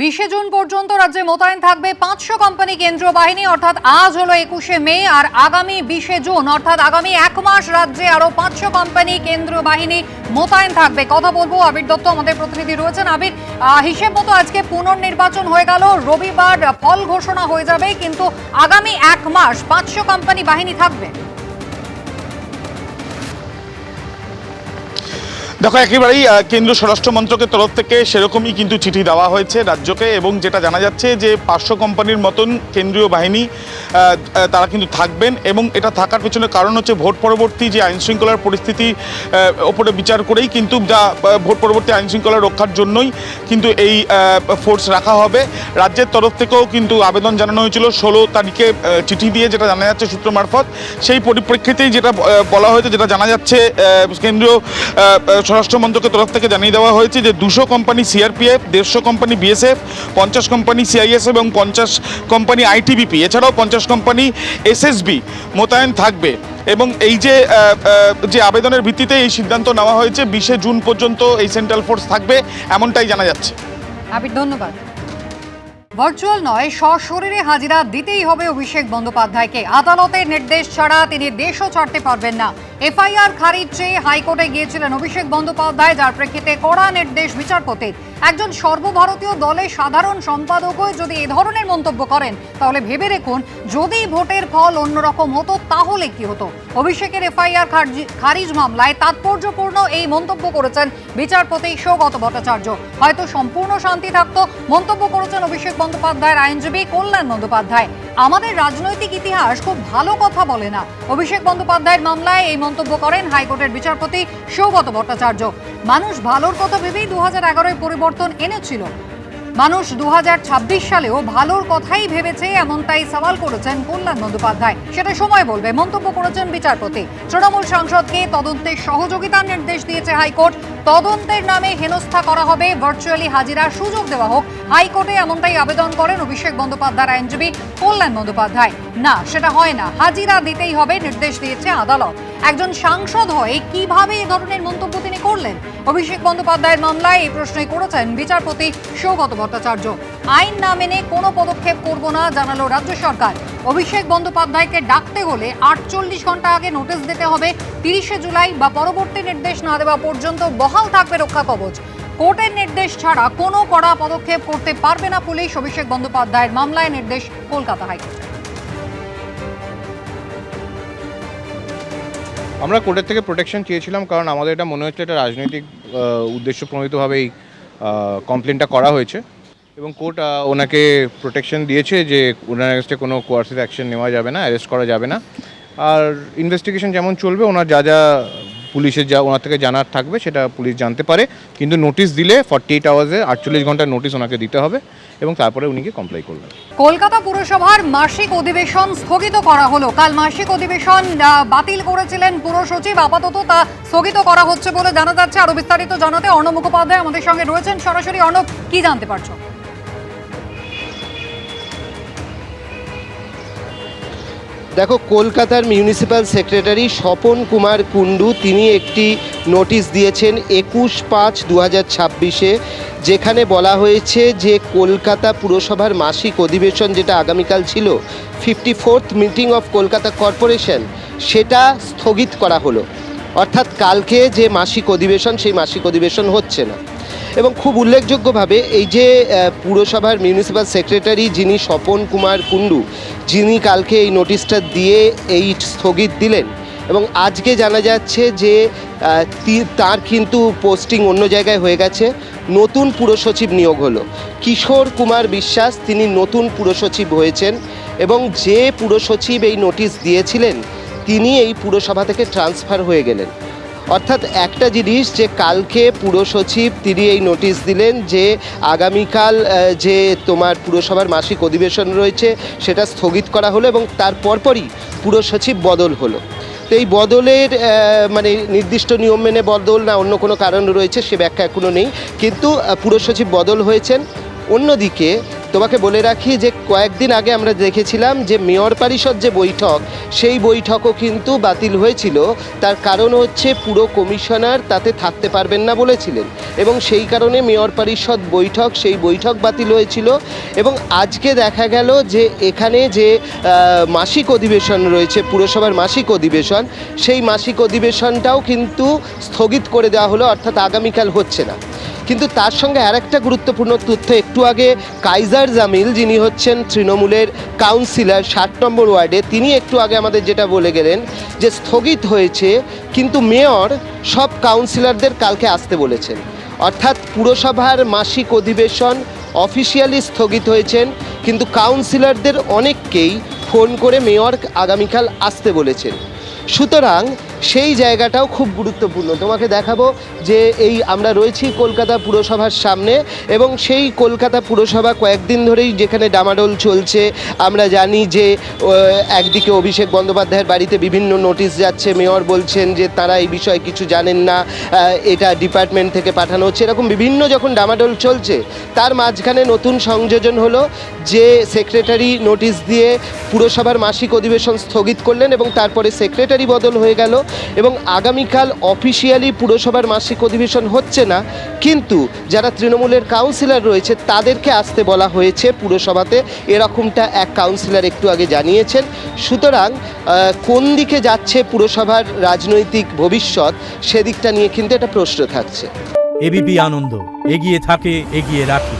20 June পর্যন্ত রাজ্যে মোতায়েন থাকবে 500 কোম্পানি কেন্দ্রীয় বাহিনী। অর্থাৎ আজ হলো 21শে মে, আর আগামী 20শে জুন অর্থাৎ আগামী এক মাস রাজ্যে আরো 500 কোম্পানি কেন্দ্রীয় বাহিনী মোতায়েন থাকবে। কথা বলবো আবির দত্ত, আমাদের প্রতিনিধি রয়েছেন। আবির, হিসেব মতো আজকে পুনর্নির্বাচন হয়ে গেল, রবিবার ফল ঘোষণা হয়ে যাবে, কিন্তু আগামী এক মাস 500 কোম্পানি বাহিনী থাকবে। দেখো, একেবারেই কেন্দ্রীয় স্বরাষ্ট্র মন্ত্রকের তরফ থেকে সেরকমই কিন্তু চিঠি দেওয়া হয়েছে রাজ্যকে, এবং যেটা জানা যাচ্ছে যে 500 কোম্পানির মতন কেন্দ্রীয় বাহিনী তারা কিন্তু থাকবেন। এবং এটা থাকার পেছনে কারণ হচ্ছে ভোট পরবর্তী যে আইনশৃঙ্খলার পরিস্থিতি ওপরে বিচার করেই কিন্তু, যা ভোট পরবর্তী আইনশৃঙ্খলা রক্ষার জন্যই কিন্তু এই ফোর্স রাখা হবে। রাজ্যের তরফ থেকেও কিন্তু আবেদন জানানো হয়েছিল 16 তারিখে চিঠি দিয়ে, যেটা জানা যাচ্ছে সূত্র মারফত। সেই পরিপ্রেক্ষিতেই যেটা বলা হয়েছে, যেটা জানা যাচ্ছে কেন্দ্রীয় স্বরাষ্ট্র মন্ত্রকের তরফ থেকে জানিয়ে দেওয়া হয়েছে যে 200 company CRPF, 150 company BSF, 50 company CIS এবং 50 কোম্পানি আইটিবিপি, এছাড়াও 50 কোম্পানি এসএসবি মোতায়েন থাকবে। এবং এই যে আবেদনের ভিত্তিতে এই সিদ্ধান্ত নেওয়া হয়েছে, 20শে জুন পর্যন্ত এই সেন্ট্রাল ফোর্স থাকবে, এমনটাই জানা যাচ্ছে। আবির, ধন্যবাদ। ভার্চুয়াল নয়, সশরীরে হাজিরা দিতেই হবে অভিষেক বন্দ্যোপাধ্যায়কে। আদালতের নির্দেশ ছাড়া তিনি দেশও ছাড়তে পারবেন না। এফআইআর খারিজ চেয়ে হাইকোর্টে গিয়েছিলেন অভিষেক বন্দ্যোপাধ্যায়, যার প্রেক্ষিতে কড়া নির্দেশ বিচারপতির। একজন সর্বভারতীয় দলের সাধারণ সম্পাদকও যদি এ ধরনের মন্তব্য করেন, তাহলে ভেবে দেখুন যদি ভোটের ফল অন্যরকম হতো তাহলে কি হতো। অভিষেকের এফআইআর খারিজ মামলায় তাৎপর্যপূর্ণ এই মন্তব্য করেছেন বিচারপতি সৌগত ভট্টাচার্য। হয়তো সম্পূর্ণ শান্তি থাকতো, মন্তব্য করেছেন অভিষেক বন্দ্যোপাধ্যায়ের আইনজীবী কল্যাণ বন্দ্যোপাধ্যায়। আমাদের রাজনৈতিক ইতিহাস খুব ভালো কথা বলে না। অভিষেক বন্দ্যোপাধ্যায়ের মামলায় এই মন্তব্য করেন হাইকোর্টের বিচারপতি সৌগত ভট্টাচার্য। মানুষ ভালোর কথা ভেবেই 2011-এ পরিবর্তন এনেছিল। মানুষ 2026 সালেও ভালোর কথাই ভেবেছে, এমনটাই সওয়াল করেছেন কল্যাণ বন্দ্যোপাধ্যায়। সেটা সময় বলবে, মন্তব্য করেছেন বিচারপতি। তৃণমূল সাংসদকে তদন্তের সহযোগিতার নির্দেশ দিয়েছে হাইকোর্ট। তদন্তের নামে হেনস্থা করা হবে, ভার্চুয়ালি হাজিরার সুযোগ দেওয়া হোক। হাইকোর্টে এমনটাই আবেদন করেন অভিষেক বন্দ্যোপাধ্যায়ের আইনজীবী কল্যাণ বন্দ্যোপাধ্যায়। না, সেটা হয় না, হাজিরা দিতেই হবে, নির্দেশ দিয়েছে আদালত। একজন সাংসদ হয়ে কিভাবে এ ধরনের মন্তব্য তিনি করলেন? অভিষেক বন্দ্যোপাধ্যায়ের মামলায় এই প্রশ্নই করেছেন বিচারপতি সৌগত ভট্টাচার্য। আইন না মেনে কোনো পদক্ষেপ করব না, জানালো রাজ্য সরকার। অভিষেক বন্দ্যোপাধ্যায়কে ডাকতে হলে 48 ঘন্টা আগে নোটিশ দিতে হবে। 30শে জুলাই বা পরবর্তী নির্দেশ না দেওয়া পর্যন্ত বহাল থাকবে রক্ষা কবচ। কোর্টের নির্দেশ ছাড়া কোনো কড়া পদক্ষেপ করতে পারবে না পুলিশ। অভিষেক বন্দ্যোপাধ্যায়ের মামলায় নির্দেশ কলকাতা হাইকোর্ট। আমরা কোর্টের থেকে প্রোটেকশন চেয়েছিলাম, কারণ আমাদের এটা মনে হচ্ছে এটা রাজনৈতিক উদ্দেশ্য প্রণোদিতভাবেই কমপ্লেনটা করা হয়েছে, এবং কোর্ট ওনাকে প্রোটেকশন দিয়েছে যে ওনার এগেন্সটে কোনো কোয়ার্সিভ অ্যাকশন নেওয়া যাবে না, অ্যারেস্ট করা যাবে না। আর ইনভেস্টিগেশন যেমন চলবে, ওনার যা পুলিশের ওনার থেকে জানার থাকবে সেটা পুলিশ জানতে পারে, কিন্তু নোটিশ দিলে 48 আওয়ার্সে 48 ঘন্টার নোটিশ ওনাকে দিতে হবে, এবং তারপরে উনিকে কমপ্লাই করবেন। কলকাতা পুরসভার মাসিক অধিবেশন স্থগিত করা হলো। কাল মাসিক অধিবেশন বাতিল করেছিলেন পুর সচিব, আপাতত তা স্থগিত করা হচ্ছে বলে জানা যাচ্ছে। আরো বিস্তারিত জানাতে অর্ণব মুখোপাধ্যায় আমাদের সঙ্গে রয়েছেন সরাসরি। অর্ণব, কি জানতে পারছো? দেখো, কলকাতার মিউনিসিপ্যাল সেক্রেটারি স্বপন কুমার কুণ্ডু তিনি একটি নোটিশ দিয়েছেন 21/5/2026-এ, যেখানে বলা হয়েছে যে কলকাতা পুরসভার মাসিক অধিবেশন, যেটা আগামীকাল ছিল 54th meeting of Kolkata corporation, সেটা স্থগিত করা হলো। অর্থাৎ কালকে যে মাসিক অধিবেশন, সেই মাসিক অধিবেশন হচ্ছে না। এবং খুব উল্লেখযোগ্যভাবে এই যে পুরসভার মিউনিসিপ্যাল সেক্রেটারি যিনি স্বপন কুমার কুণ্ডু, যিনি কালকে এই নোটিশটা দিয়ে এই স্থগিত দিলেন, এবং আজকে জানা যাচ্ছে যে তার কিন্তু পোস্টিং অন্য জায়গায় হয়ে গেছে। নতুন পুরসচিব নিয়োগ হলো কিশোর কুমার বিশ্বাস, তিনি নতুন পুরসচিব হয়েছেন, এবং যে পুরসচিব এই নোটিশ দিয়েছিলেন তিনি এই পুরসভা থেকে ট্রান্সফার হয়ে গেলেন। অর্থাৎ একটা জিনিস, যে কালকে পুরসচিব তিনি এই নোটিশ দিলেন যে আগামীকাল যে তোমার পুরসভার মাসিক অধিবেশন রয়েছে সেটা স্থগিত করা হলো, এবং তার পরপরই পুরসচিব বদল হলো। তো এই বদলের মানে নির্দিষ্ট নিয়ম মেনে বদল না অন্য কোনো কারণ রয়েছে সে ব্যাখ্যা এখনও নেই, কিন্তু পুরসচিব বদল হয়েছেন। অন্যদিকে তোমাকে বলে রাখি যে কয়েকদিন আগে আমরা দেখেছিলাম যে মেয়র পরিষদ যে বৈঠক, সেই বৈঠকও কিন্তু বাতিল হয়েছিল। তার কারণ হচ্ছে পুরো কমিশনার তাতে থাকতে পারবেন না বলেছিলেন, এবং সেই কারণে মেয়র পরিষদ বৈঠক, সেই বৈঠক বাতিল হয়েছিল। এবং আজকে দেখা গেল যে এখানে যে মাসিক অধিবেশন রয়েছে, পুরসভার মাসিক অধিবেশন, সেই মাসিক অধিবেশনটাও কিন্তু স্থগিত করে দেওয়া হলো, অর্থাৎ আগামীকাল হচ্ছে না। কিন্তু তার সঙ্গে আরেকটা গুরুত্বপূর্ণ তথ্য, একটু আগে কাইজার জামিল, যিনি হচ্ছেন তৃণমূলের কাউন্সিলর 60 নম্বর ওয়ার্ডে, তিনি একটু আগে আমাদের যেটা বলে গেলেন যে স্থগিত হয়েছে, কিন্তু মেয়র সব কাউন্সিলরদের কালকে আসতে বলেছেন। অর্থাৎ পুরসভার মাসিক অধিবেশন অফিসিয়ালি স্থগিত হয়েছেন, কিন্তু কাউন্সিলরদের অনেককেই ফোন করে মেয়র আগামীকাল আসতে বলেছেন। সুতরাং সেই জায়গাটাও খুব গুরুত্বপূর্ণ। তোমাকে দেখাবো যে এই আমরা রয়েছি কলকাতা পুরসভার সামনে, এবং সেই কলকাতা পুরসভা কয়েকদিন ধরেই যেখানে ডামাডোল চলছে। আমরা জানি যে একদিকে অভিষেক বন্দ্যোপাধ্যায়ের বাড়িতে বিভিন্ন নোটিশ যাচ্ছে, মেয়র বলছেন যে তারা এই বিষয়ে কিছু জানেন না, এটা ডিপার্টমেন্ট থেকে পাঠানো হচ্ছে, এরকম বিভিন্ন যখন ডামাডোল চলছে, তার মাঝখানে নতুন সংযোজন হলো যে সেক্রেটারি নোটিশ দিয়ে পুরসভার মাসিক অধিবেশন স্থগিত করলেন, এবং তারপরে সেক্রেটারি বদল হয়ে গেল, এবং আগামীকাল অফিসিয়ালি পুরসভার মাসিক অধিবেশন হচ্ছে না, কিন্তু যারা তৃণমূলের কাউন্সিলর রয়েছে তাদেরকে আসতে বলা হয়েছে পুরসভাতে, এরকমটা এক কাউন্সিলর একটু আগে জানিয়েছেন। সুতরাং কোন দিকে যাচ্ছে পুরসভার রাজনৈতিক ভবিষ্যৎ, সেদিকটা নিয়ে কিন্তু একটা প্রশ্ন থাকছে। এবিপি আনন্দ, এগিয়ে থাকে, এগিয়ে রাখে।